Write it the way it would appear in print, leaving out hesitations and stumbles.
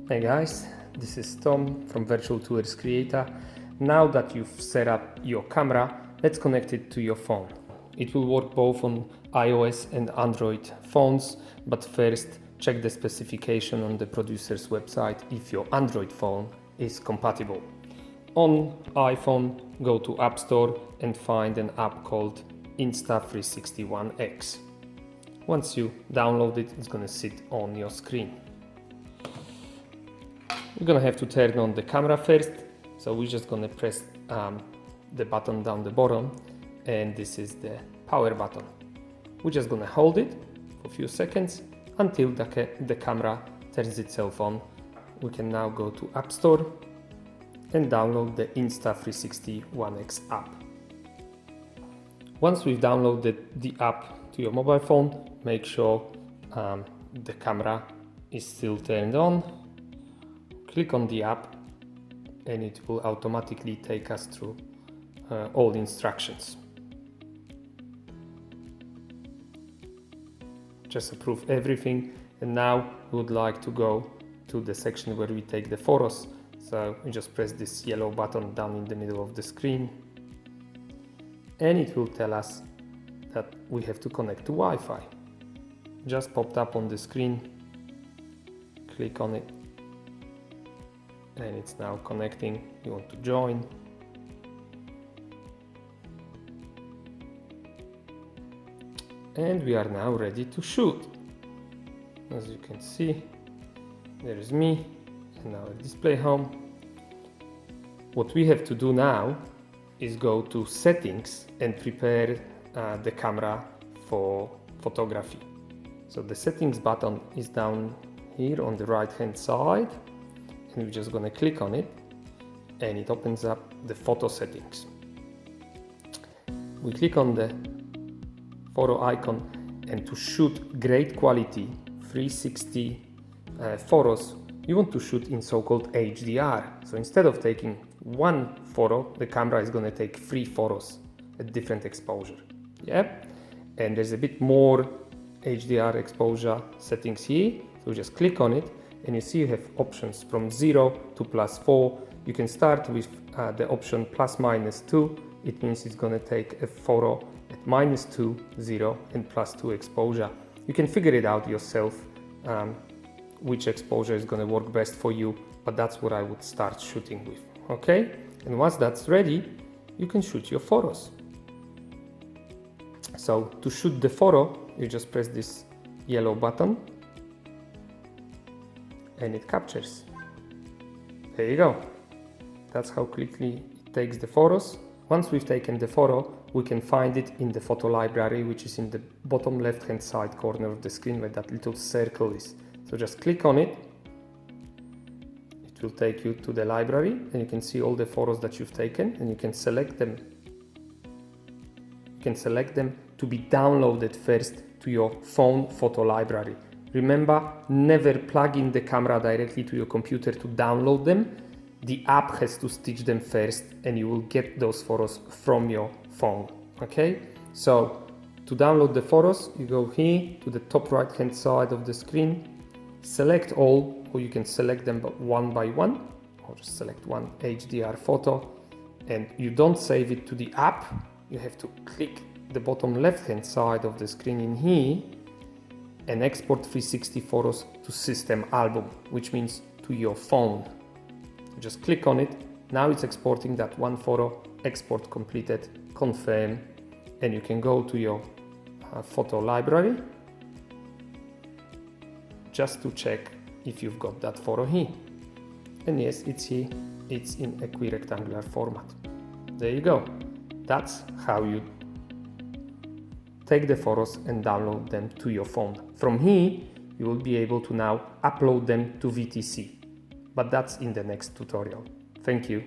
Hey guys, this is Tom from Virtual Tours Creator. Now that you've set up your camera, let's connect it to your phone. It will work both on iOS and Android phones, but first check the specification on the producer's website if your Android phone is compatible. On iPhone, go to App Store and find an app called Insta360 ONE X. Once you download it, it's going to sit on your screen. We're going to have to turn on the camera first, so we're just going to press the button down the bottom, and this is the power button. We're just going to hold it for a few seconds until the camera turns itself on. We can now go to App Store and download the Insta360 ONE X app. Once we've downloaded the app to your mobile phone, make sure the camera is still turned on. Click on the app and it will automatically take us through all the instructions. Just approve everything, and now we would like to go to the section where we take the photos. So we just press this yellow button down in the middle of the screen and it will tell us that we have to connect to Wi-Fi. Just popped up on the screen, click on it and it's now connecting. You want to join. And we are now ready to shoot. As you can see, there is me and our display home. What we have to do now is go to settings and prepare the camera for photography. So the settings button is down here on the right hand side, and we're just going to click on it and it opens up the photo settings. We click on the photo icon, and to shoot great quality 360 photos, you want to shoot in so-called HDR. So instead of taking one photo, the camera is going to take 3 photos at different exposure. Yeah, and there's a bit more HDR exposure settings here. So just click on it and you see you have options from 0 to +4. You can start with the option ±2. It means it's going to take a photo at -2, 0 and +2 exposure. You can figure it out yourself which exposure is going to work best for you, but that's what I would start shooting with. Okay, and once that's ready, you can shoot your photos. So to shoot the photo, you just press this yellow button and it captures. There you go. That's how quickly it takes the photos. Once we've taken the photo, we can find it in the photo library, which is in the bottom left hand side corner of the screen where that little circle is. So just click on it. It will take you to the library and you can see all the photos that you've taken, and you can select them. You can select them to be downloaded first to your phone photo library. Remember, never plug in the camera directly to your computer to download them. The app has to stitch them first and you will get those photos from your phone. Okay, so to download the photos, you go here to the top right hand side of the screen, select all, or you can select them one by one, or just select one HDR photo, and you don't save it to the app. You have to click the bottom left hand side of the screen in here and export 360 photos to system album, which means to your phone. Just click on it. Now it's exporting that one photo. Export completed, confirm, and you can go to your photo library just to check if you've got that photo here. And yes, it's here. It's in equirectangular format. There you go. That's how you take the photos and download them to your phone. From here, you will be able to now upload them to VTC. But that's in the next tutorial. Thank you.